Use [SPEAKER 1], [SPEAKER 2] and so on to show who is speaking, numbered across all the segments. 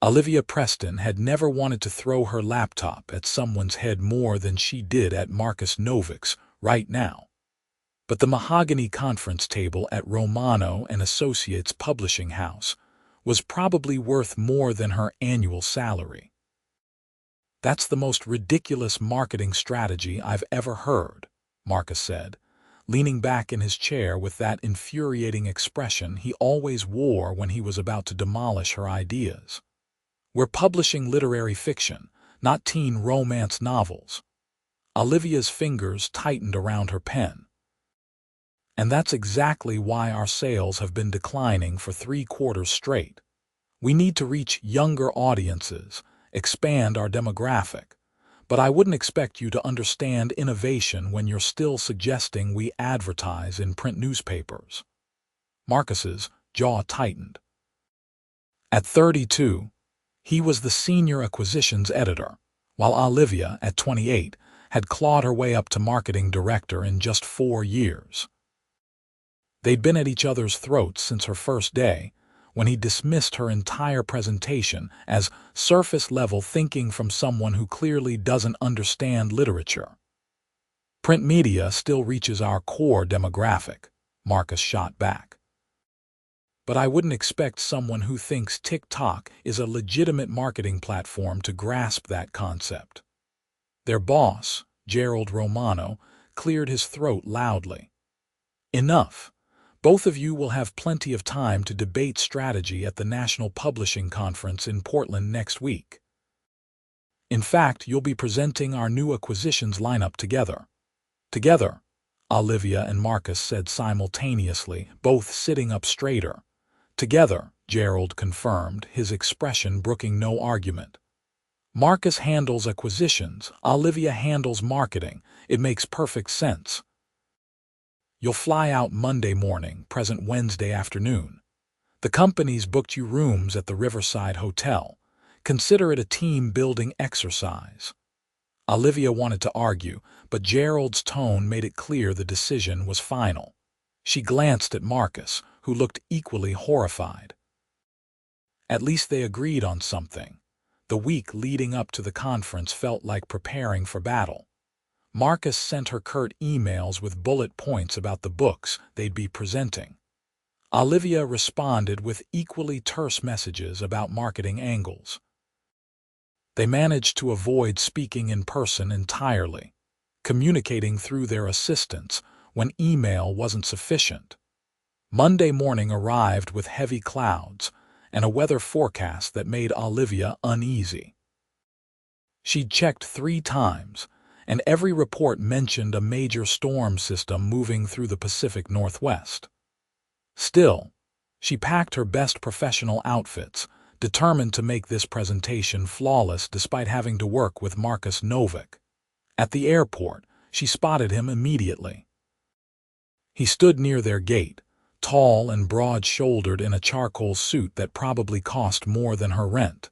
[SPEAKER 1] Olivia Preston had never wanted to throw her laptop at someone's head more than she did at Marcus Novak's right now. But the mahogany conference table at Romano and Associates Publishing House was probably worth more than her annual salary. "That's the most ridiculous marketing strategy I've ever heard," Marcus said, leaning back in his chair with that infuriating expression he always wore when he was about to demolish her ideas. "We're publishing literary fiction, not teen romance novels." Olivia's fingers tightened around her pen. "And that's exactly why our sales have been declining for 3 quarters straight. We need to reach younger audiences, expand our demographic. But I wouldn't expect you to understand innovation when you're still suggesting we advertise in print newspapers." Marcus's jaw tightened. At 32, he was the senior acquisitions editor, while Olivia, at 28, had clawed her way up to marketing director in just 4 years. They'd been at each other's throats since her first day, when he dismissed her entire presentation as surface-level thinking from someone who clearly doesn't understand literature. "Print media still reaches our core demographic," Marcus shot back. "But I wouldn't expect someone who thinks TikTok is a legitimate marketing platform to grasp that concept." Their boss, Gerald Romano, cleared his throat loudly. "Enough. Both of you will have plenty of time to debate strategy at the National Publishing Conference in Portland next week. In fact, you'll be presenting our new acquisitions lineup together." "Together," Olivia and Marcus said simultaneously, both sitting up straighter. "Together," Gerald confirmed, his expression brooking no argument. "Marcus handles acquisitions, Olivia handles marketing. It makes perfect sense. You'll fly out Monday morning, present Wednesday afternoon. The company's booked you rooms at the Riverside Hotel. Consider it a team-building exercise." Olivia wanted to argue, but Gerald's tone made it clear the decision was final. She glanced at Marcus, who looked equally horrified. At least they agreed on something. The week leading up to the conference felt like preparing for battle. Marcus sent her curt emails with bullet points about the books they'd be presenting. Olivia responded with equally terse messages about marketing angles. They managed to avoid speaking in person entirely, communicating through their assistants when email wasn't sufficient. Monday morning arrived with heavy clouds and a weather forecast that made Olivia uneasy. She'd checked 3 times, and every report mentioned a major storm system moving through the Pacific Northwest. Still, she packed her best professional outfits, determined to make this presentation flawless despite having to work with Marcus Novak. At the airport, she spotted him immediately. He stood near their gate, tall and broad-shouldered in a charcoal suit that probably cost more than her rent.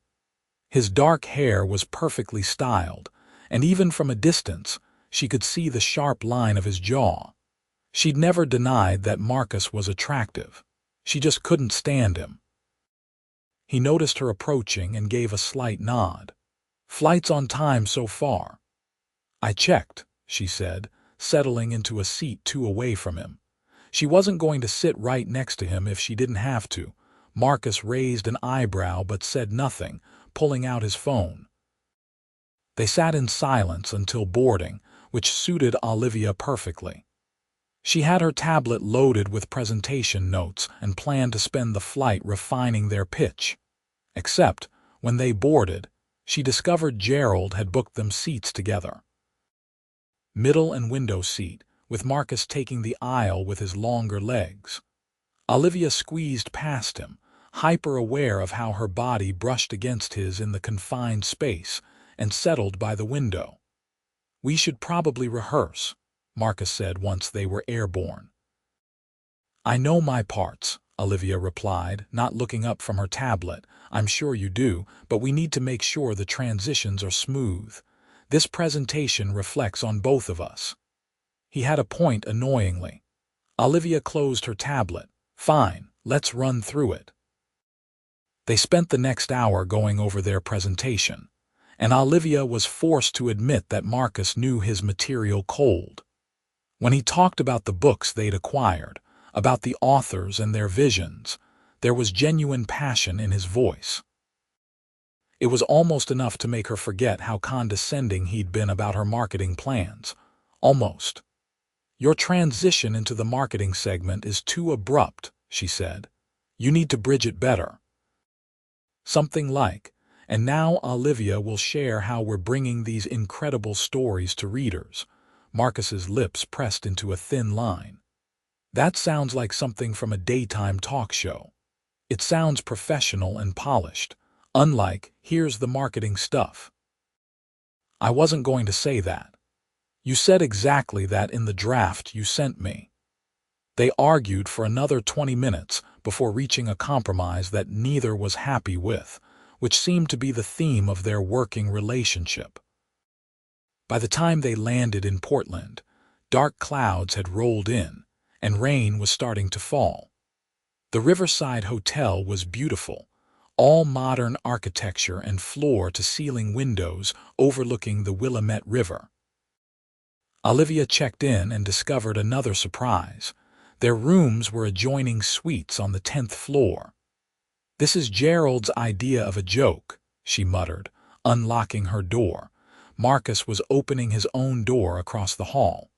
[SPEAKER 1] His dark hair was perfectly styled, and even from a distance, she could see the sharp line of his jaw. She'd never denied that Marcus was attractive. She just couldn't stand him. He noticed her approaching and gave a slight nod. "Flight's on time so far." "I checked," she said, settling into a seat 2 away from him. She wasn't going to sit right next to him if she didn't have to. Marcus raised an eyebrow but said nothing, pulling out his phone. They sat in silence until boarding, which suited Olivia perfectly. She had her tablet loaded with presentation notes and planned to spend the flight refining their pitch. Except, when they boarded, she discovered Gerald had booked them seats together. Middle and window seat, with Marcus taking the aisle with his longer legs. Olivia squeezed past him, hyper-aware of how her body brushed against his in the confined space, and settled by the window. "We should probably rehearse," Marcus said once they were airborne. "I know my parts," Olivia replied, not looking up from her tablet. "I'm sure you do, but we need to make sure the transitions are smooth. This presentation reflects on both of us." He had a point annoyingly. Olivia closed her tablet. "Fine, let's run through it." They spent the next hour going over their presentation, and Olivia was forced to admit that Marcus knew his material cold. When he talked about the books they'd acquired, about the authors and their visions, there was genuine passion in his voice. It was almost enough to make her forget how condescending he'd been about her marketing plans. Almost. "Your transition into the marketing segment is too abrupt," she said. "You need to bridge it better." Something like, "And now Olivia will share how we're bringing these incredible stories to readers." Marcus's lips pressed into a thin line. That sounds like something from a daytime talk show. It sounds professional and polished, unlike, "Here's the marketing stuff." "I wasn't going to say that. You said exactly that in the draft you sent me." They argued for another 20 minutes before reaching a compromise that neither was happy with, which seemed to be the theme of their working relationship. By the time they landed in Portland, dark clouds had rolled in, and rain was starting to fall. The Riverside Hotel was beautiful, all modern architecture and floor-to-ceiling windows overlooking the Willamette River. Olivia checked in and discovered another surprise. Their rooms were adjoining suites on the 10th floor. "This is Gerald's idea of a joke," she muttered, unlocking her door. Marcus was opening his own door across the hall.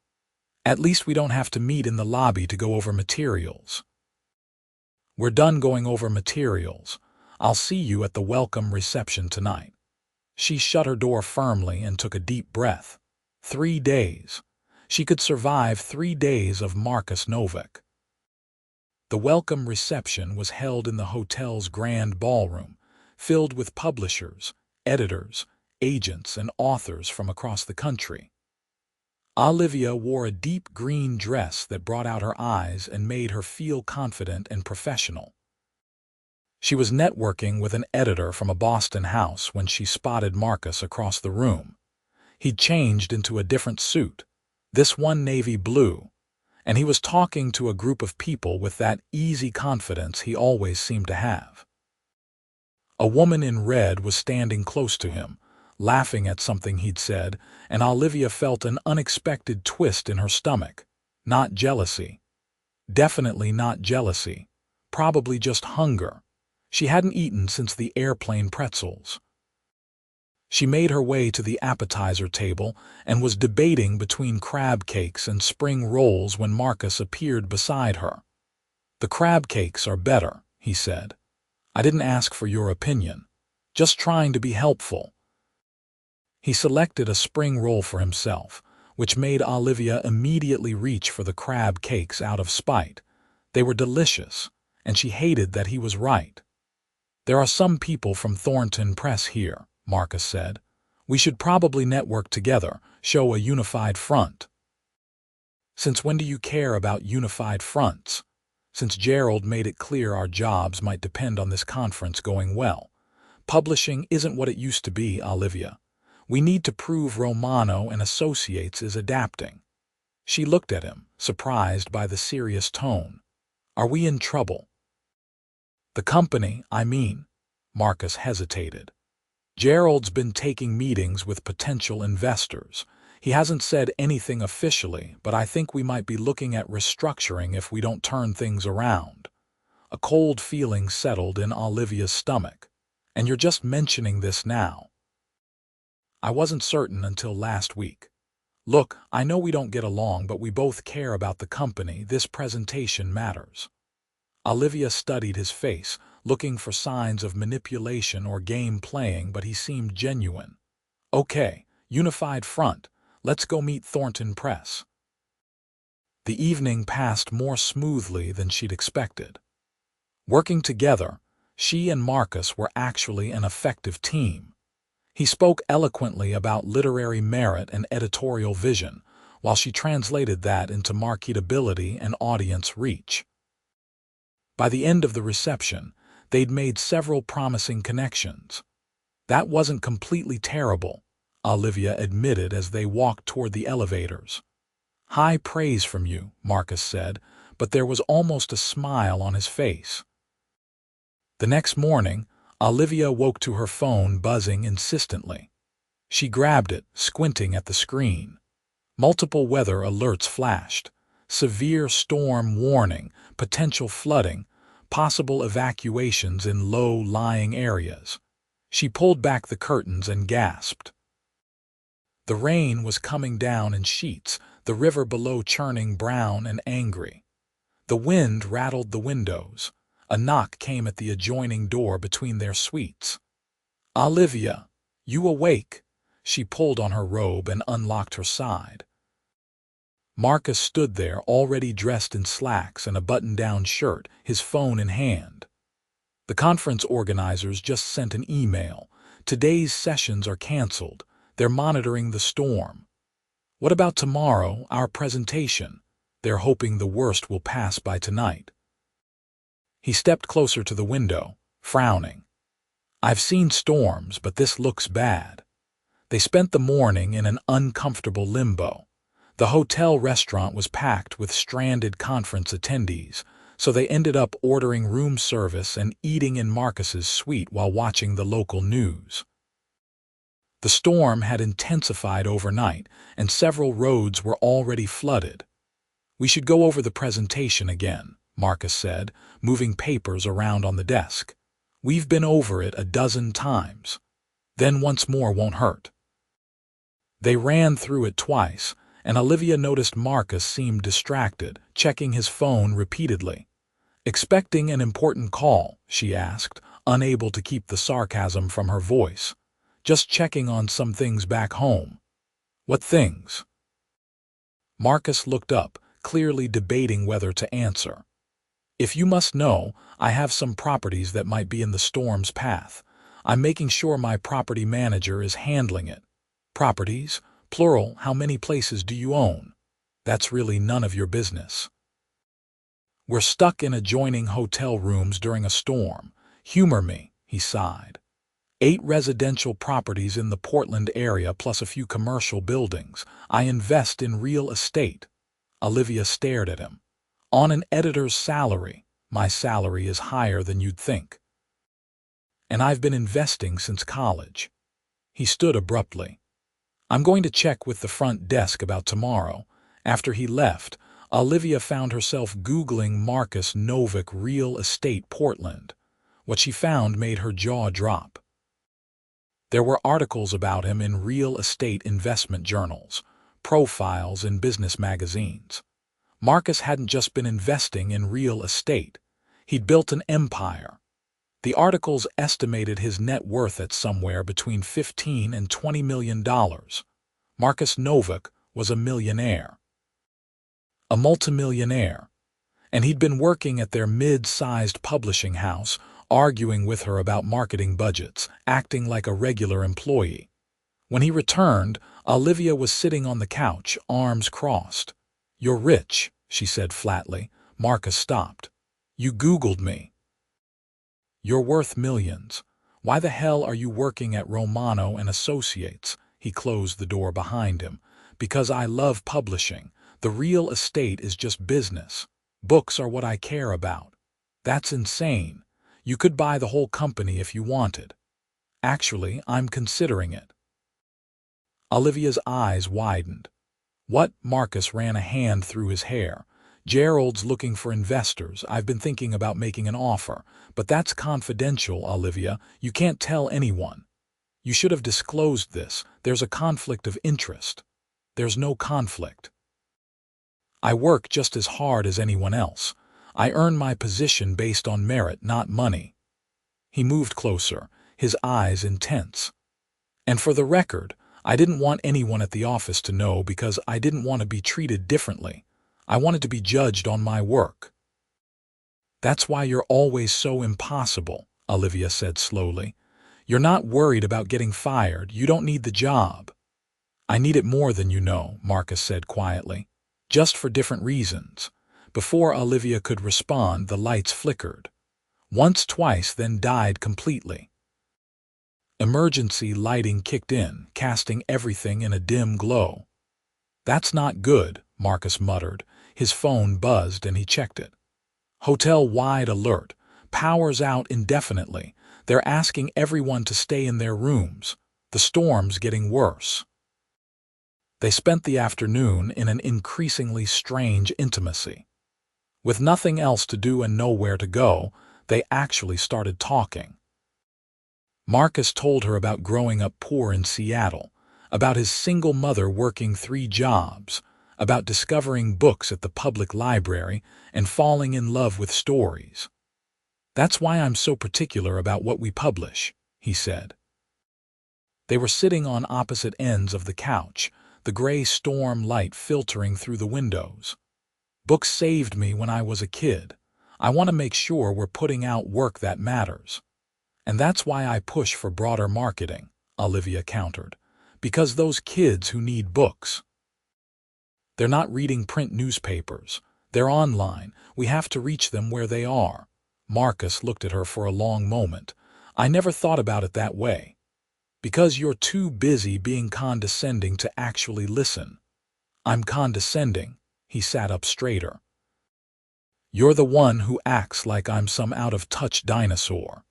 [SPEAKER 1] "At least we don't have to meet in the lobby to go over materials." "We're done going over materials. I'll see you at the welcome reception tonight." She shut her door firmly and took a deep breath. 3 days. She could survive 3 days of Marcus Novak. The welcome reception was held in the hotel's grand ballroom, filled with publishers, editors, agents, and authors from across the country. Olivia wore a deep green dress that brought out her eyes and made her feel confident and professional. She was networking with an editor from a Boston house when she spotted Marcus across the room. He'd changed into a different suit, this one navy blue, and he was talking to a group of people with that easy confidence he always seemed to have. A woman in red was standing close to him, laughing at something he'd said, and Olivia felt an unexpected twist in her stomach. Not jealousy. Definitely not jealousy. Probably just hunger. She hadn't eaten since the airplane pretzels. She made her way to the appetizer table and was debating between crab cakes and spring rolls when Marcus appeared beside her. "The crab cakes are better," he said. "I didn't ask for your opinion. Just trying to be helpful." He selected a spring roll for himself, which made Olivia immediately reach for the crab cakes out of spite. They were delicious, and she hated that he was right. "There are some people from Thornton Press here," Marcus said. "We should probably network together, show a unified front." "Since when do you care about unified fronts?" "Since Gerald made it clear our jobs might depend on this conference going well. Publishing isn't what it used to be, Olivia. We need to prove Romano and Associates is adapting." She looked at him, surprised by the serious tone. "Are we in trouble?" "The company, I mean." Marcus hesitated. "Gerald's been taking meetings with potential investors. He hasn't said anything officially, but I think we might be looking at restructuring if we don't turn things around." A cold feeling settled in Olivia's stomach. "And you're just mentioning this now?" "I wasn't certain until last week. Look, I know we don't get along, but we both care about the company. This presentation matters." Olivia studied his face, looking for signs of manipulation or game playing, but he seemed genuine. "Okay, unified front. Let's go meet Thornton Press." The evening passed more smoothly than she'd expected. Working together, she and Marcus were actually an effective team. He spoke eloquently about literary merit and editorial vision, while she translated that into marketability and audience reach. By the end of the reception, they'd made several promising connections. "That wasn't completely terrible," Olivia admitted as they walked toward the elevators. "High praise from you," Marcus said, but there was almost a smile on his face. The next morning, Olivia woke to her phone buzzing insistently. She grabbed it, squinting at the screen. Multiple weather alerts flashed. Severe storm warning, potential flooding, possible evacuations in low-lying areas. She pulled back the curtains and gasped. The rain was coming down in sheets, the river below churning brown and angry. The wind rattled the windows. A knock came at the adjoining door between their suites. "Olivia, you awake?" She pulled on her robe and unlocked her side. Marcus stood there, already dressed in slacks and a button-down shirt, his phone in hand. "The conference organizers just sent an email. Today's sessions are canceled. They're monitoring the storm. What about tomorrow, our presentation? They're hoping the worst will pass by tonight." He stepped closer to the window, frowning. "I've seen storms, but this looks bad." They spent the morning in an uncomfortable limbo. The hotel restaurant was packed with stranded conference attendees, so they ended up ordering room service and eating in Marcus's suite while watching the local news. The storm had intensified overnight, and several roads were already flooded. "We should go over the presentation again," Marcus said, moving papers around on the desk. "We've been over it a dozen times. Then once more won't hurt." They ran through it twice, and Olivia noticed Marcus seemed distracted, checking his phone repeatedly. "Expecting an important call?" she asked, unable to keep the sarcasm from her voice. "Just checking on some things back home." "What things?" Marcus looked up, clearly debating whether to answer. "If you must know, I have some properties that might be in the storm's path. I'm making sure my property manager is handling it." "Properties? Plural, how many places do you own?" "That's really none of your business." "We're stuck in adjoining hotel rooms during a storm. Humor me," he sighed. 8 residential properties in the Portland area plus a few commercial buildings. I invest in real estate." Olivia stared at him. "On an editor's salary. My salary is higher than you'd think. And I've been investing since college." He stood abruptly. "I'm going to check with the front desk about tomorrow." After he left, Olivia found herself Googling Marcus Novak Real Estate Portland. What she found made her jaw drop. There were articles about him in real estate investment journals, profiles in business magazines. Marcus hadn't just been investing in real estate. He'd built an empire. The articles estimated his net worth at somewhere between $15 and $20 million. Marcus Novak was a millionaire. A multimillionaire. And he'd been working at their mid-sized publishing house, arguing with her about marketing budgets, acting like a regular employee. When he returned, Olivia was sitting on the couch, arms crossed. "You're rich," she said flatly. Marcus stopped. "You Googled me. You're worth millions. Why the hell are you working at Romano and Associates?" He closed the door behind him. "Because I love publishing. The real estate is just business. Books are what I care about." "That's insane. You could buy the whole company if you wanted." "Actually, I'm considering it." Olivia's eyes widened. "What?" Marcus ran a hand through his hair. "Gerald's looking for investors. I've been thinking about making an offer. But that's confidential, Olivia. You can't tell anyone." "You should have disclosed this. There's a conflict of interest." "There's no conflict. I work just as hard as anyone else. I earn my position based on merit, not money." He moved closer, his eyes intense. "And for the record, I didn't want anyone at the office to know because I didn't want to be treated differently. I wanted to be judged on my work." "That's why you're always so impossible," Olivia said slowly. "You're not worried about getting fired. You don't need the job." "I need it more than you know," Marcus said quietly. "Just for different reasons." Before Olivia could respond, the lights flickered. Once, twice, then died completely. Emergency lighting kicked in, casting everything in a dim glow. "That's not good," Marcus muttered. His phone buzzed and he checked it. "Hotel-wide alert. Power's out indefinitely. They're asking everyone to stay in their rooms. The storm's getting worse. They spent the afternoon in an increasingly strange intimacy. With nothing else to do and nowhere to go, they actually started talking. Marcus told her about growing up poor in Seattle, about his single mother working 3 jobs, about discovering books at the public library and falling in love with stories. "That's why I'm so particular about what we publish," he said. They were sitting on opposite ends of the couch, the gray storm light filtering through the windows. "Books saved me when I was a kid. I want to make sure we're putting out work that matters. And that's why I push for broader marketing," Olivia countered. "Because those kids who need books, they're not reading print newspapers. They're online. We have to reach them where they are." Marcus looked at her for a long moment. "I never thought about it that way. Because you're too busy being condescending to actually listen." "I'm condescending." He sat up straighter. "You're the one who acts like I'm some out-of-touch dinosaur.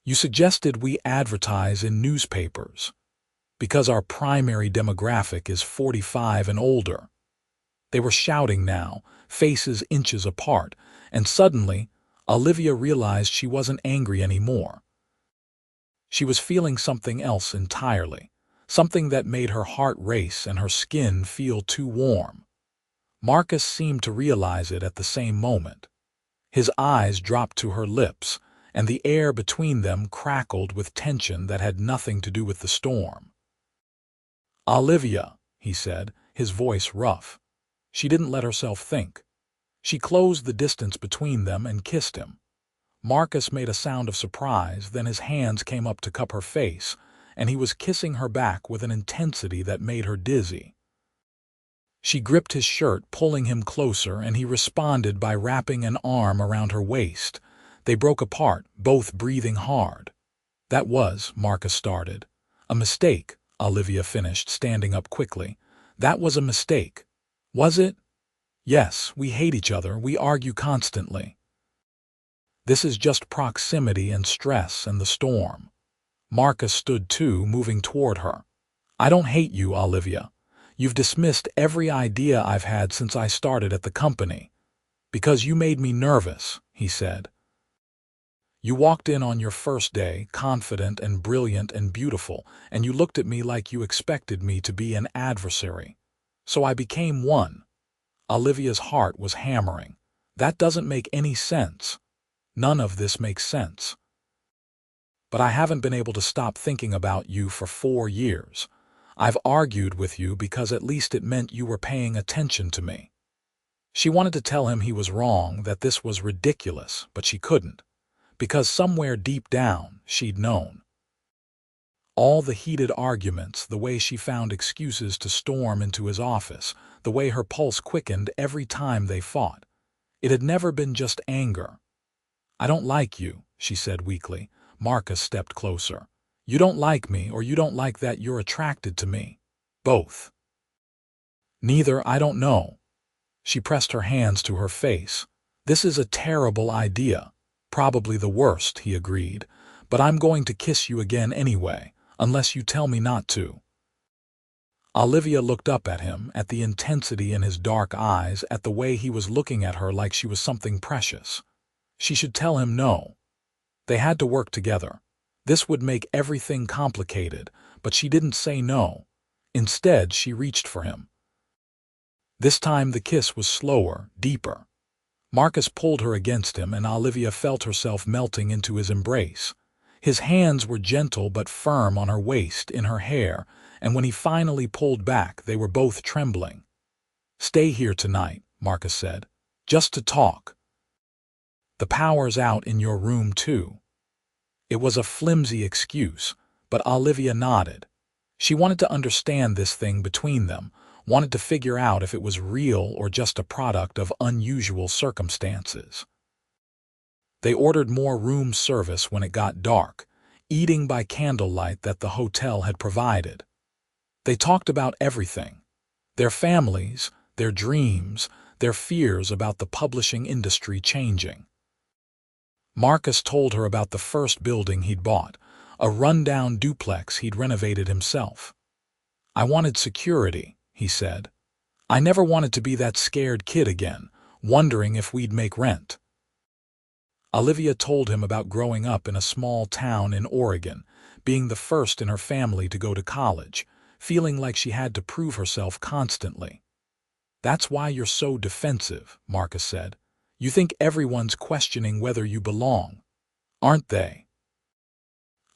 [SPEAKER 1] You suggested we advertise in newspapers. Because our primary demographic is 45 and older." They were shouting now, faces inches apart, and suddenly, Olivia realized she wasn't angry anymore. She was feeling something else entirely, something that made her heart race and her skin feel too warm. Marcus seemed to realize it at the same moment. His eyes dropped to her lips, and the air between them crackled with tension that had nothing to do with the storm. "Olivia," he said, his voice rough. She didn't let herself think. She closed the distance between them and kissed him. Marcus made a sound of surprise, then his hands came up to cup her face, and he was kissing her back with an intensity that made her dizzy. She gripped his shirt, pulling him closer, and he responded by wrapping an arm around her waist. They broke apart, both breathing hard. "That was," Marcus started. "A mistake," Olivia finished, standing up quickly. "That was a mistake." "Was it?" "Yes, we hate each other, we argue constantly. This is just proximity and stress and the storm." Marcus stood too, moving toward her. "I don't hate you, Olivia. You've dismissed every idea I've had since I started at the company. Because you made me nervous," he said. "You walked in on your first day, confident and brilliant and beautiful, and you looked at me like you expected me to be an adversary. So I became one." Olivia's heart was hammering. "That doesn't make any sense. None of this makes sense. But I haven't been able to stop thinking about you for 4 years. I've argued with you because at least it meant you were paying attention to me." She wanted to tell him he was wrong, that this was ridiculous, but she couldn't. Because somewhere deep down, she'd known. All the heated arguments, the way she found excuses to storm into his office, the way her pulse quickened every time they fought. It had never been just anger. "I don't like you," she said weakly. Marcus stepped closer. "You don't like me, or you don't like that you're attracted to me. Both." "Neither, I don't know." She pressed her hands to her face. "This is a terrible idea. Probably the worst," he agreed. "But I'm going to kiss you again anyway, unless you tell me not to." Olivia looked up at him, at the intensity in his dark eyes, at the way he was looking at her like she was something precious. She should tell him no. They had to work together. This would make everything complicated, but she didn't say no. Instead, she reached for him. This time the kiss was slower, deeper. Marcus pulled her against him, and Olivia felt herself melting into his embrace. His hands were gentle but firm on her waist, in her hair, and when he finally pulled back, they were both trembling. "Stay here tonight," Marcus said. "Just to talk. The power's out in your room, too." It was a flimsy excuse, but Olivia nodded. She wanted to understand this thing between them, wanted to figure out if it was real or just a product of unusual circumstances. They ordered more room service when it got dark, eating by candlelight that the hotel had provided. They talked about everything: their families, their dreams, their fears about the publishing industry changing. Marcus told her about the first building he'd bought, a rundown duplex he'd renovated himself. "I wanted security," he said. "I never wanted to be that scared kid again, wondering if we'd make rent." Olivia told him about growing up in a small town in Oregon, being the first in her family to go to college, feeling like she had to prove herself constantly. "That's why you're so defensive," Marcus said. "You think everyone's questioning whether you belong, aren't they?"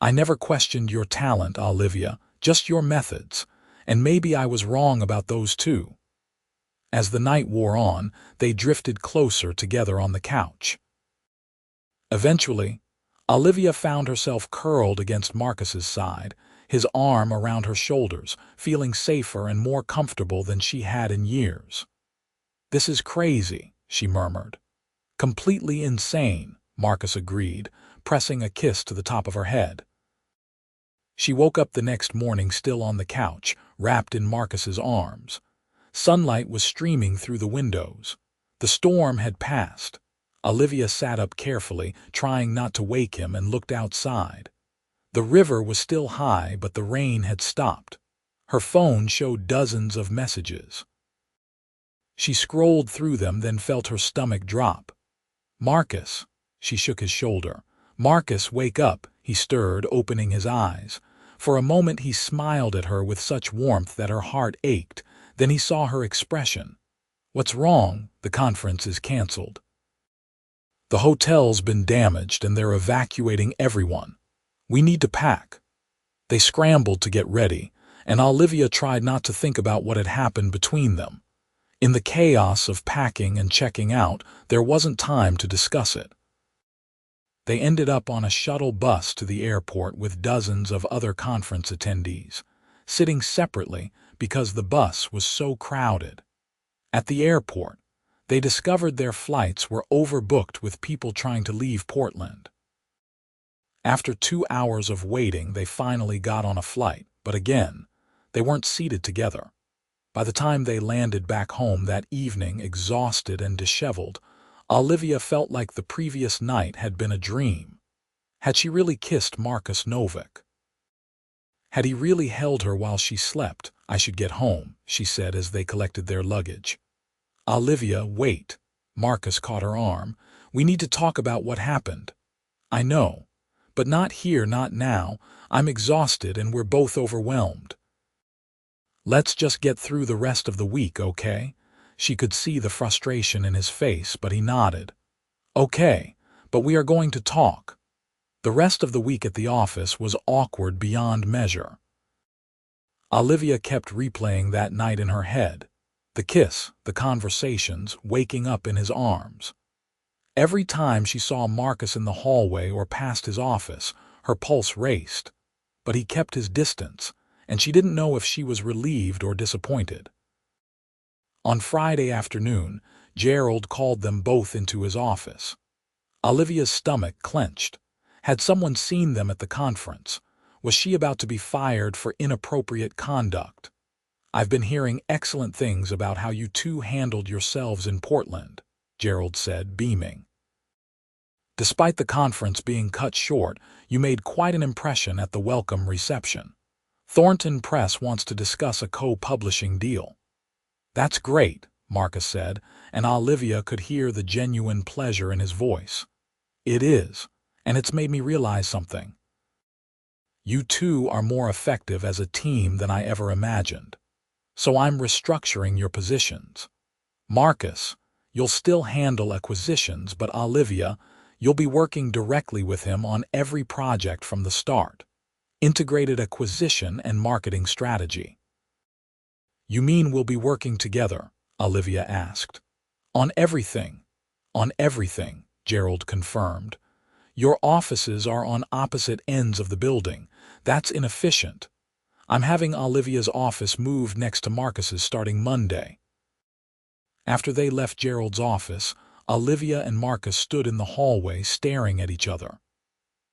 [SPEAKER 1] "I never questioned your talent, Olivia, just your methods, and maybe I was wrong about those too." As the night wore on, they drifted closer together on the couch. Eventually, Olivia found herself curled against Marcus's side, his arm around her shoulders, feeling safer and more comfortable than she had in years. "This is crazy," she murmured. "Completely insane," Marcus agreed, pressing a kiss to the top of her head. She woke up the next morning still on the couch, wrapped in Marcus's arms. Sunlight was streaming through the windows. The storm had passed. Olivia sat up carefully, trying not to wake him, and looked outside. The river was still high, but the rain had stopped. Her phone showed dozens of messages. She scrolled through them, then felt her stomach drop. "Marcus," she shook his shoulder. "Marcus, wake up," he stirred, opening his eyes. For a moment he smiled at her with such warmth that her heart ached. Then he saw her expression. "What's wrong?" "The conference is canceled. The hotel's been damaged and they're evacuating everyone. We need to pack." They scrambled to get ready, and Olivia tried not to think about what had happened between them. In the chaos of packing and checking out, there wasn't time to discuss it. They ended up on a shuttle bus to the airport with dozens of other conference attendees, sitting separately because the bus was so crowded. At the airport, they discovered their flights were overbooked with people trying to leave Portland. After 2 hours of waiting, they finally got on a flight, but again, they weren't seated together. By the time they landed back home that evening, exhausted and disheveled, Olivia felt like the previous night had been a dream. Had she really kissed Marcus Novak? Had he really held her while she slept? "I should get home," she said as they collected their luggage. "Olivia, wait." Marcus caught her arm. "We need to talk about what happened." "I know, but not here, not now. I'm exhausted and we're both overwhelmed." "Let's just get through the rest of the week, okay?" She could see the frustration in his face, but he nodded. "Okay, but we are going to talk." The rest of the week at the office was awkward beyond measure. Olivia kept replaying that night in her head. The kiss, the conversations, waking up in his arms. Every time she saw Marcus in the hallway or past his office, her pulse raced. But he kept his distance, and she didn't know if she was relieved or disappointed. On Friday afternoon, Gerald called them both into his office. Olivia's stomach clenched. Had someone seen them at the conference? Was she about to be fired for inappropriate conduct? "I've been hearing excellent things about how you two handled yourselves in Portland," Gerald said, beaming. "Despite the conference being cut short, you made quite an impression at the welcome reception. Thornton Press wants to discuss a co-publishing deal." "That's great," Marcus said, and Olivia could hear the genuine pleasure in his voice. "It is, and it's made me realize something. You two are more effective as a team than I ever imagined. So I'm restructuring your positions. Marcus, you'll still handle acquisitions, but Olivia, you'll be working directly with him on every project from the start. Integrated acquisition and marketing strategy." "You mean we'll be working together?" Olivia asked. "On everything." "On everything," Gerald confirmed. "Your offices are on opposite ends of the building. That's inefficient. I'm having Olivia's office moved next to Marcus's starting Monday." After they left Gerald's office, Olivia and Marcus stood in the hallway staring at each other.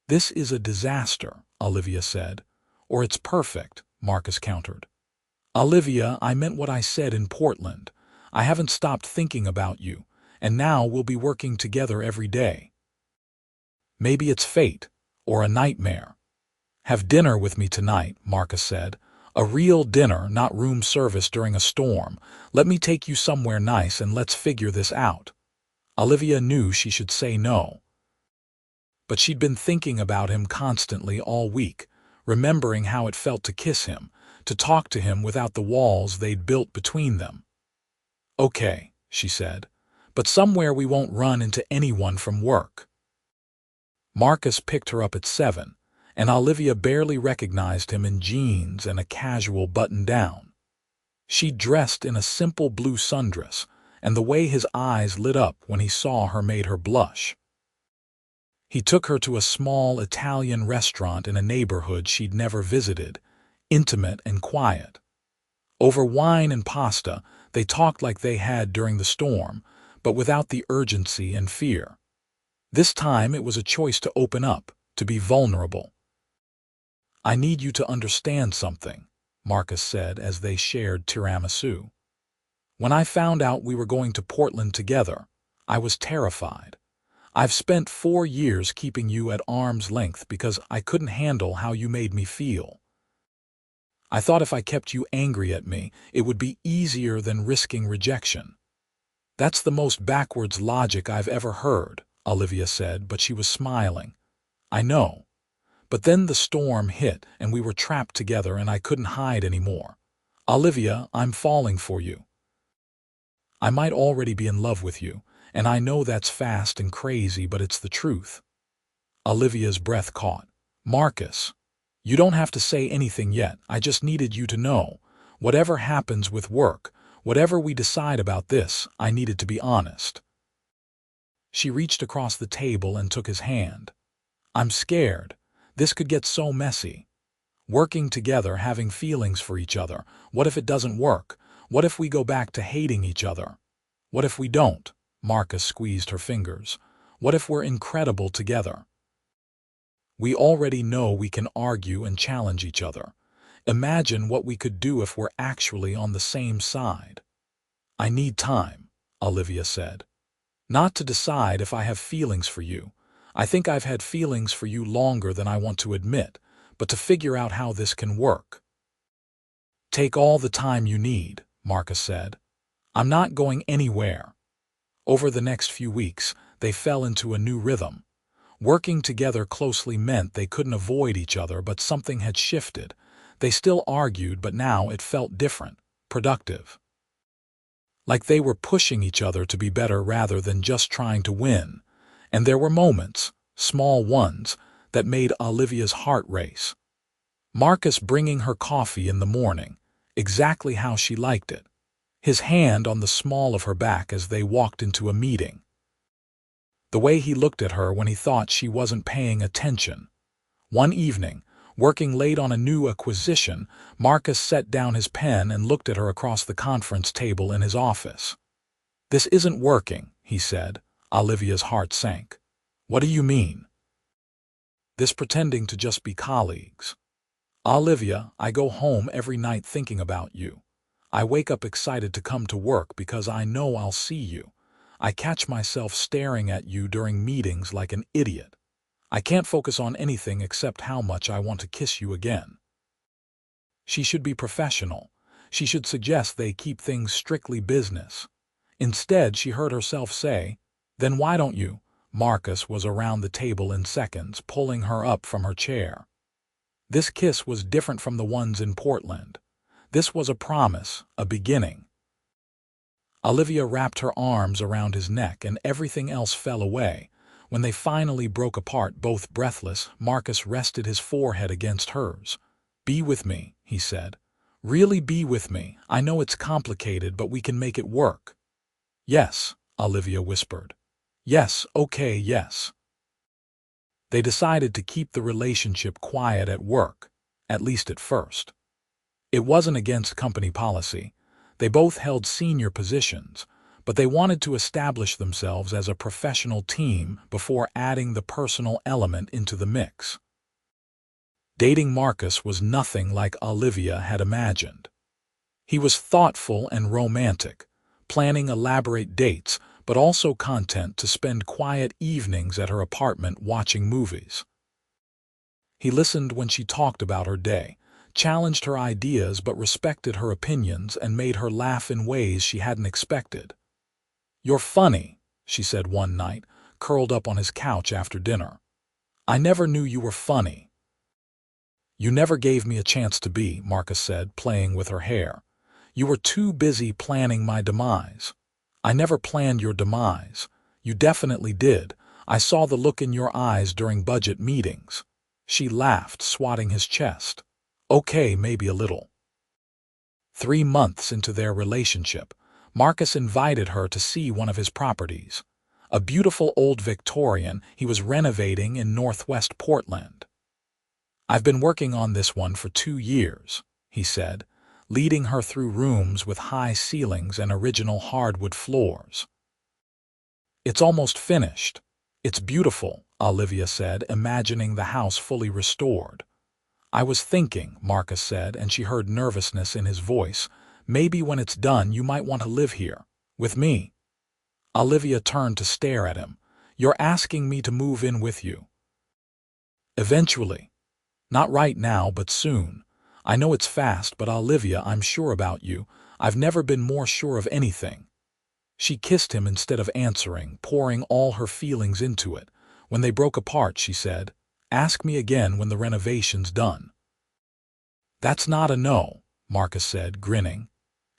[SPEAKER 1] "This is a disaster," Olivia said. "Or it's perfect," Marcus countered. "Olivia, I meant what I said in Portland. I haven't stopped thinking about you, and now we'll be working together every day." Maybe it's fate, or a nightmare. Have dinner with me tonight, Marcus said. A real dinner, not room service during a storm. Let me take you somewhere nice and let's figure this out. Olivia knew she should say no. But she'd been thinking about him constantly all week, remembering how it felt to kiss him, to talk to him without the walls they'd built between them. Okay, she said, but somewhere we won't run into anyone from work. Marcus picked her up at 7, and Olivia barely recognized him in jeans and a casual button-down. She'd dressed in a simple blue sundress, and the way his eyes lit up when he saw her made her blush. He took her to a small Italian restaurant in a neighborhood she'd never visited, intimate and quiet. Over wine and pasta, they talked like they had during the storm, but without the urgency and fear. This time it was a choice to open up, to be vulnerable. I need you to understand something, Marcus said as they shared tiramisu. When I found out we were going to Portland together, I was terrified. I've spent 4 years keeping you at arm's length because I couldn't handle how you made me feel. I thought if I kept you angry at me, it would be easier than risking rejection. That's the most backwards logic I've ever heard, Olivia said, but she was smiling. I know. But then the storm hit and we were trapped together and I couldn't hide anymore. Olivia, I'm falling for you. I might already be in love with you, and I know that's fast and crazy, but it's the truth. Olivia's breath caught. Marcus, you don't have to say anything yet. I just needed you to know. Whatever happens with work, whatever we decide about this, I needed to be honest. She reached across the table and took his hand. I'm scared. This could get so messy. Working together, having feelings for each other. What if it doesn't work? What if we go back to hating each other? What if we don't? Marcus squeezed her fingers. What if we're incredible together? We already know we can argue and challenge each other. Imagine what we could do if we're actually on the same side. I need time, Olivia said. Not to decide if I have feelings for you. I think I've had feelings for you longer than I want to admit, but to figure out how this can work. Take all the time you need, Marcus said. I'm not going anywhere. Over the next few weeks, they fell into a new rhythm. Working together closely meant they couldn't avoid each other, but something had shifted. They still argued, but now it felt different, productive. Like they were pushing each other to be better rather than just trying to win. And there were moments, small ones, that made Olivia's heart race. Marcus bringing her coffee in the morning, exactly how she liked it. His hand on the small of her back as they walked into a meeting. The way he looked at her when he thought she wasn't paying attention. One evening, working late on a new acquisition, Marcus set down his pen and looked at her across the conference table in his office. This isn't working, he said. Olivia's heart sank. What do you mean? This pretending to just be colleagues. Olivia, I go home every night thinking about you. I wake up excited to come to work because I know I'll see you. I catch myself staring at you during meetings like an idiot. I can't focus on anything except how much I want to kiss you again. She should be professional. She should suggest they keep things strictly business. Instead, she heard herself say, "Then why don't you?" Marcus was around the table in seconds, pulling her up from her chair. This kiss was different from the ones in Portland. This was a promise, a beginning. Olivia wrapped her arms around his neck and everything else fell away. When they finally broke apart, both breathless, Marcus rested his forehead against hers. Be with me, he said. Really be with me. I know it's complicated, but we can make it work. Yes, Olivia whispered. Yes, okay, yes. They decided to keep the relationship quiet at work, at least at first. It wasn't against company policy. They both held senior positions, but they wanted to establish themselves as a professional team before adding the personal element into the mix. Dating Marcus was nothing like Olivia had imagined. He was thoughtful and romantic, planning elaborate dates, but also content to spend quiet evenings at her apartment watching movies. He listened when she talked about her day, challenged her ideas but respected her opinions and made her laugh in ways she hadn't expected. "You're funny," she said one night, curled up on his couch after dinner. "I never knew you were funny." "You never gave me a chance to be," Marcus said, playing with her hair. "You were too busy planning my demise." "I never planned your demise. You definitely did. I saw the look in your eyes during budget meetings." She laughed, swatting his chest. "Okay, maybe a little." 3 months into their relationship, Marcus invited her to see one of his properties, a beautiful old Victorian he was renovating in northwest Portland. "I've been working on this one for 2 years," he said, leading her through rooms with high ceilings and original hardwood floors. "It's almost finished. It's beautiful," Olivia said, imagining the house fully restored. "I was thinking," Marcus said, and she heard nervousness in his voice, "maybe when it's done you might want to live here, with me." Olivia turned to stare at him. "You're asking me to move in with you?" "Eventually. Not right now, but soon. I know it's fast, but Olivia, I'm sure about you. I've never been more sure of anything." She kissed him instead of answering, pouring all her feelings into it. When they broke apart, she said, "Ask me again when the renovation's done." "That's not a no," Marcus said, grinning.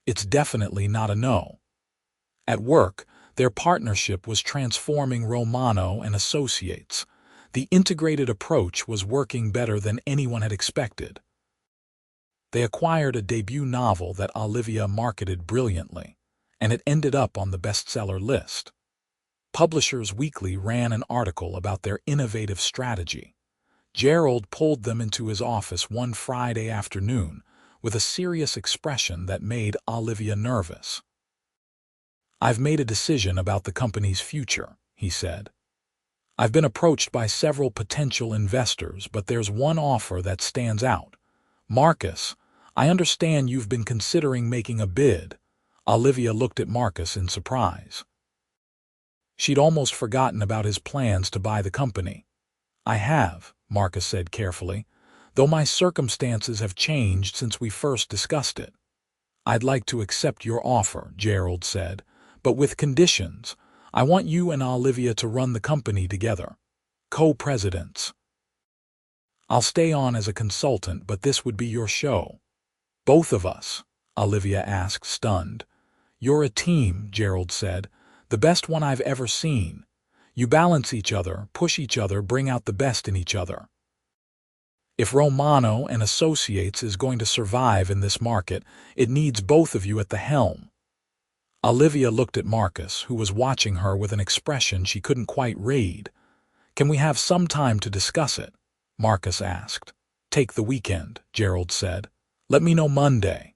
[SPEAKER 1] "It's definitely not a no." At work, their partnership was transforming Romano and Associates. The integrated approach was working better than anyone had expected. They acquired a debut novel that Olivia marketed brilliantly, and it ended up on the bestseller list. Publishers Weekly ran an article about their innovative strategy. Gerald pulled them into his office one Friday afternoon with a serious expression that made Olivia nervous. "I've made a decision about the company's future," he said. "I've been approached by several potential investors, but there's one offer that stands out. Marcus, I understand you've been considering making a bid." Olivia looked at Marcus in surprise. She'd almost forgotten about his plans to buy the company. "I have," Marcus said carefully, "though my circumstances have changed since we first discussed it." "I'd like to accept your offer," Gerald said, "but with conditions. I want you and Olivia to run the company together. Co-presidents. I'll stay on as a consultant, but this would be your show." "Both of us?" Olivia asked, stunned. "You're a team," Gerald said, "the best one I've ever seen. You balance each other, push each other, bring out the best in each other. If Romano and Associates is going to survive in this market, it needs both of you at the helm." Olivia looked at Marcus, who was watching her with an expression she couldn't quite read. "Can we have some time to discuss it?" Marcus asked. "Take the weekend," Gerald said. "Let me know Monday."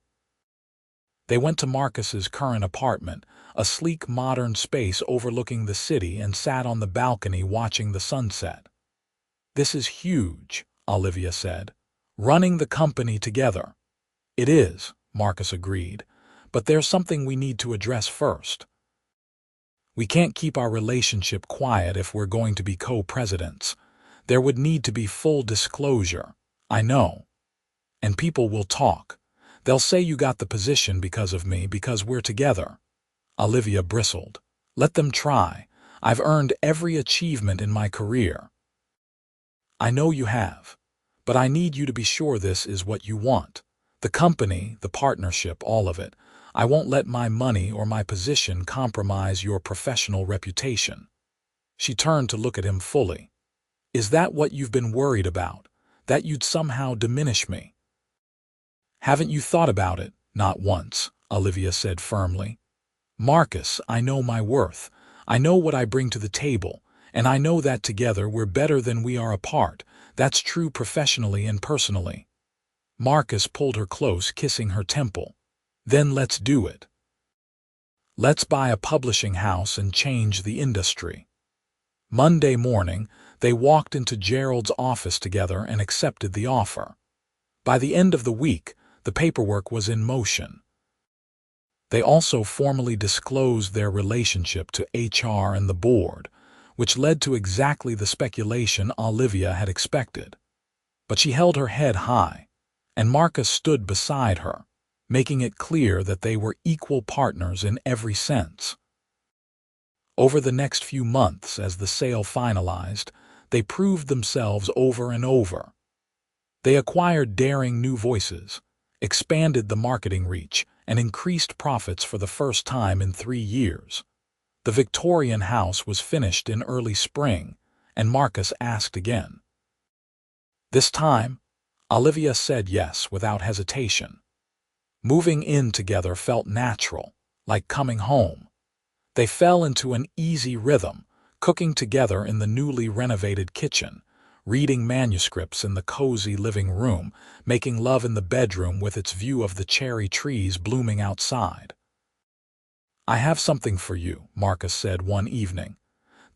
[SPEAKER 1] They went to Marcus's current apartment, a sleek modern space overlooking the city, and sat on the balcony watching the sunset. "This is huge," Olivia said. "Running the company together." "It is," Marcus agreed, "but there's something we need to address first. We can't keep our relationship quiet if we're going to be co-presidents. There would need to be full disclosure." "I know. And people will talk. They'll say you got the position because of me, because we're together." Olivia bristled. "Let them try. I've earned every achievement in my career." "I know you have. But I need you to be sure this is what you want. The company, the partnership, all of it. I won't let my money or my position compromise your professional reputation." She turned to look at him fully. "Is that what you've been worried about? That you'd somehow diminish me?" "Haven't you thought about it?" "Not once," Olivia said firmly. "Marcus, I know my worth. I know what I bring to the table, and I know that together we're better than we are apart. That's true professionally and personally." Marcus pulled her close, kissing her temple. "Then let's do it. Let's buy a publishing house and change the industry." Monday morning, they walked into Gerald's office together and accepted the offer. By the end of the week, the paperwork was in motion. They also formally disclosed their relationship to HR and the board, which led to exactly the speculation Olivia had expected. But she held her head high, and Marcus stood beside her, making it clear that they were equal partners in every sense. Over the next few months, as the sale finalized, they proved themselves over and over. They acquired daring new voices, expanded the marketing reach, and increased profits for the first time in 3 years. The Victorian house was finished in early spring, and Marcus asked again. This time, Olivia said yes without hesitation. Moving in together felt natural, like coming home. They fell into an easy rhythm, cooking together in the newly renovated kitchen, reading manuscripts in the cozy living room, making love in the bedroom with its view of the cherry trees blooming outside. "I have something for you," Marcus said one evening.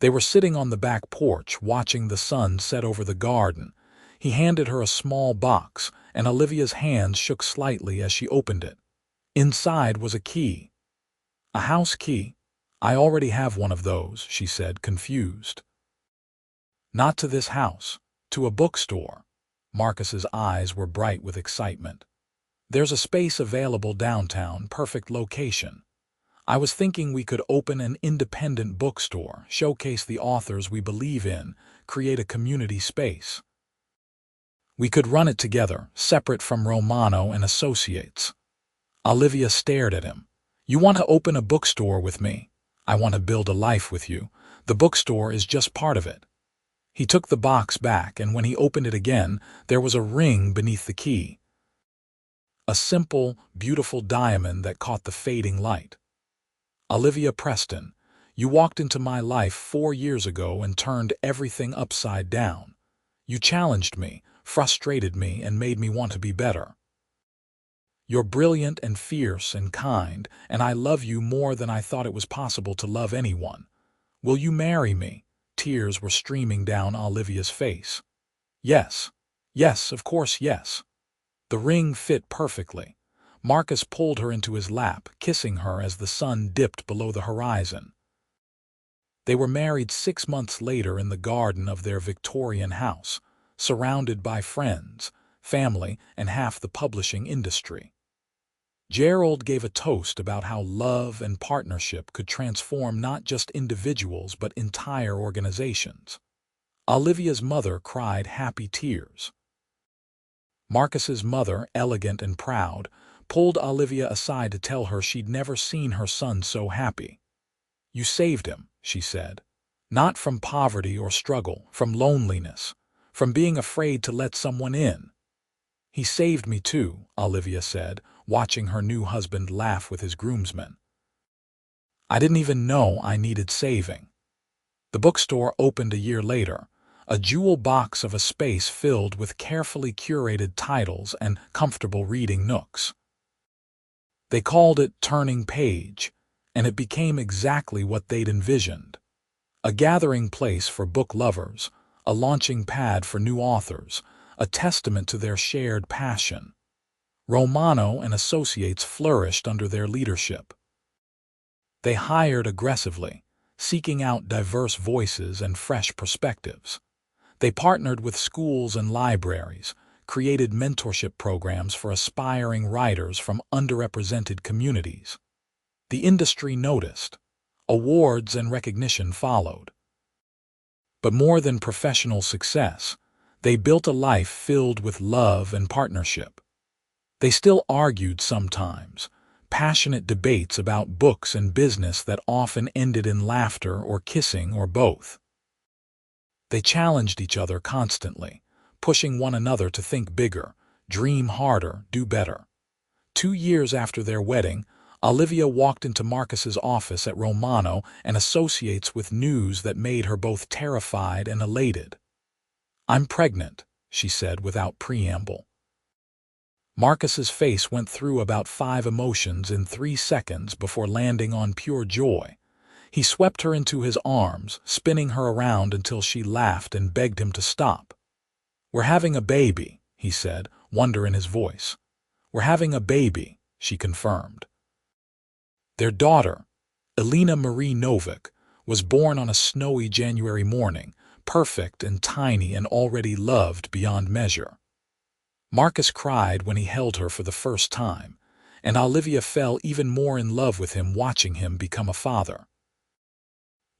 [SPEAKER 1] They were sitting on the back porch watching the sun set over the garden. He handed her a small box, and Olivia's hands shook slightly as she opened it. Inside was a key. "A house key? I already have one of those," she said, confused. "Not to this house, to a bookstore." Marcus's eyes were bright with excitement. "There's a space available downtown, perfect location. I was thinking we could open an independent bookstore, showcase the authors we believe in, create a community space. We could run it together, separate from Romano and Associates." Olivia stared at him. "You want to open a bookstore with me? I want to build a life with you. The bookstore is just part of it." He took the box back, and when he opened it again, there was a ring beneath the key. A simple, beautiful diamond that caught the fading light. "Olivia Preston, you walked into my life 4 years ago and turned everything upside down. You challenged me, frustrated me, and made me want to be better. You're brilliant and fierce and kind, and I love you more than I thought it was possible to love anyone. Will you marry me?" Tears were streaming down Olivia's face. "Yes, yes, of course, yes." The ring fit perfectly. Marcus pulled her into his lap, kissing her as the sun dipped below the horizon. They were married 6 months later in the garden of their Victorian house, surrounded by friends, family, and half the publishing industry. Gerald gave a toast about how love and partnership could transform not just individuals but entire organizations. Olivia's mother cried happy tears. Marcus's mother, elegant and proud, pulled Olivia aside to tell her she'd never seen her son so happy. "You saved him," she said. "Not from poverty or struggle, from loneliness, from being afraid to let someone in." "He saved me too," Olivia said, watching her new husband laugh with his groomsmen. "I didn't even know I needed saving." The bookstore opened a year later, a jewel box of a space filled with carefully curated titles and comfortable reading nooks. They called it Turning Page, and it became exactly what they'd envisioned. A gathering place for book lovers, a launching pad for new authors, a testament to their shared passion. Romano and Associates flourished under their leadership. They hired aggressively, seeking out diverse voices and fresh perspectives. They partnered with schools and libraries, created mentorship programs for aspiring writers from underrepresented communities. The industry noticed. Awards and recognition followed. But more than professional success, they built a life filled with love and partnership. They still argued sometimes, passionate debates about books and business that often ended in laughter or kissing or both. They challenged each other constantly, pushing one another to think bigger, dream harder, do better. 2 years after their wedding, Olivia walked into Marcus's office at Romano and Associates with news that made her both terrified and elated. "I'm pregnant," she said without preamble. Marcus's face went through about 5 emotions in 3 seconds before landing on pure joy. He swept her into his arms, spinning her around until she laughed and begged him to stop. "We're having a baby," he said, wonder in his voice. "We're having a baby," she confirmed. Their daughter, Elena Marie Novak, was born on a snowy January morning, perfect and tiny and already loved beyond measure. Marcus cried when he held her for the first time, and Olivia fell even more in love with him watching him become a father.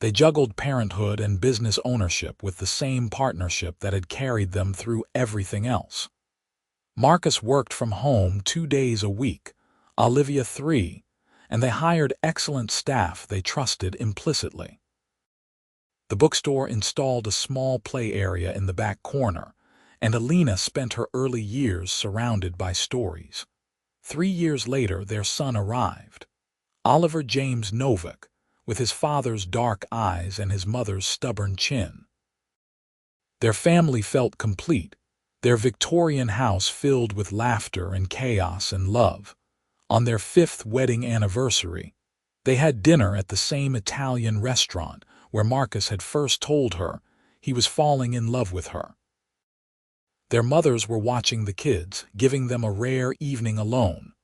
[SPEAKER 1] They juggled parenthood and business ownership with the same partnership that had carried them through everything else. Marcus worked from home 2 days a week, Olivia 3, and they hired excellent staff they trusted implicitly. The bookstore installed a small play area in the back corner, and Elena spent her early years surrounded by stories. 3 years later, their son arrived, Oliver James Novak, with his father's dark eyes and his mother's stubborn chin. Their family felt complete, their Victorian house filled with laughter and chaos and love. On their 5th wedding anniversary, they had dinner at the same Italian restaurant where Marcus had first told her he was falling in love with her. Their mothers were watching the kids, giving them a rare evening alone.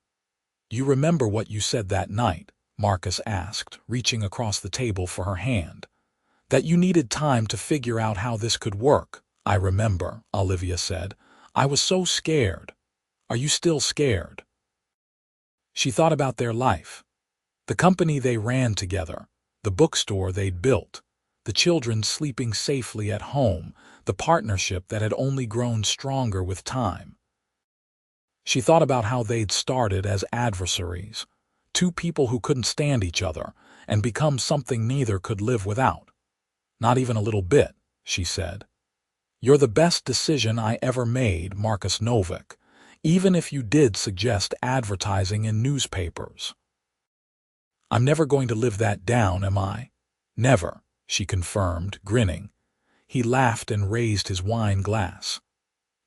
[SPEAKER 1] "You remember what you said that night?" Marcus asked, reaching across the table for her hand. "That you needed time to figure out how this could work." "I remember," Olivia said. "I was so scared." "Are you still scared?" She thought about their life, the company they ran together, the bookstore they'd built, the children sleeping safely at home, the partnership that had only grown stronger with time. She thought about how they'd started as adversaries, 2 people who couldn't stand each other, and become something neither could live without. "Not even a little bit," she said. "You're the best decision I ever made, Marcus Novak, even if you did suggest advertising in newspapers." "I'm never going to live that down, am I?" "Never," she confirmed, grinning. He laughed and raised his wine glass.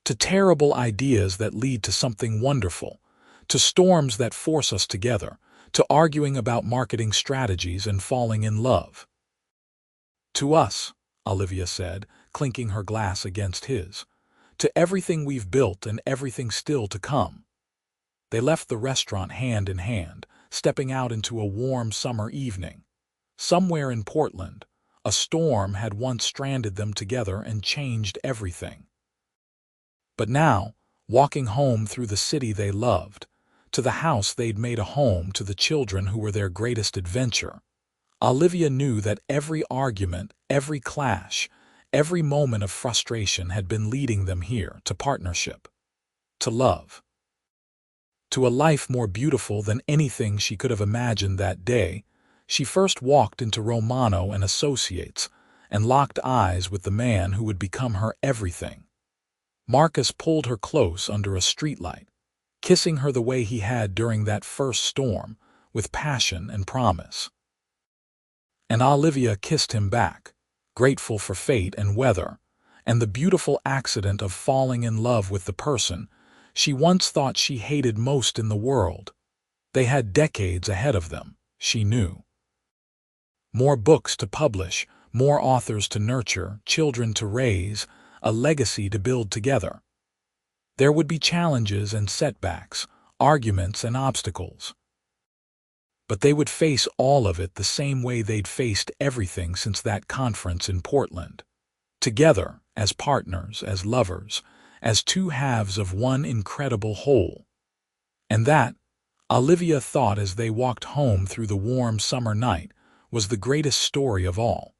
[SPEAKER 1] "To terrible ideas that lead to something wonderful, to storms that force us together, to arguing about marketing strategies and falling in love." "To us," Olivia said, clinking her glass against his. "To everything we've built and everything still to come." They left the restaurant hand in hand, stepping out into a warm summer evening. Somewhere in Portland, a storm had once stranded them together and changed everything. But now, walking home through the city they loved, to the house they'd made a home, to the children who were their greatest adventure, Olivia knew that every argument, every clash, every moment of frustration had been leading them here, to partnership, to love, to a life more beautiful than anything she could have imagined. That day, she first walked into Romano and Associates and locked eyes with the man who would become her everything. Marcus pulled her close under a streetlight, kissing her the way he had during that first storm, with passion and promise. And Olivia kissed him back, grateful for fate and weather, and the beautiful accident of falling in love with the person she once thought she hated most in the world. They had decades ahead of them, she knew. More books to publish, more authors to nurture, children to raise, a legacy to build together. There would be challenges and setbacks, arguments and obstacles. But they would face all of it the same way they'd faced everything since that conference in Portland. Together, as partners, as lovers, as 2 halves of one incredible whole. And that, Olivia thought as they walked home through the warm summer night, was the greatest story of all.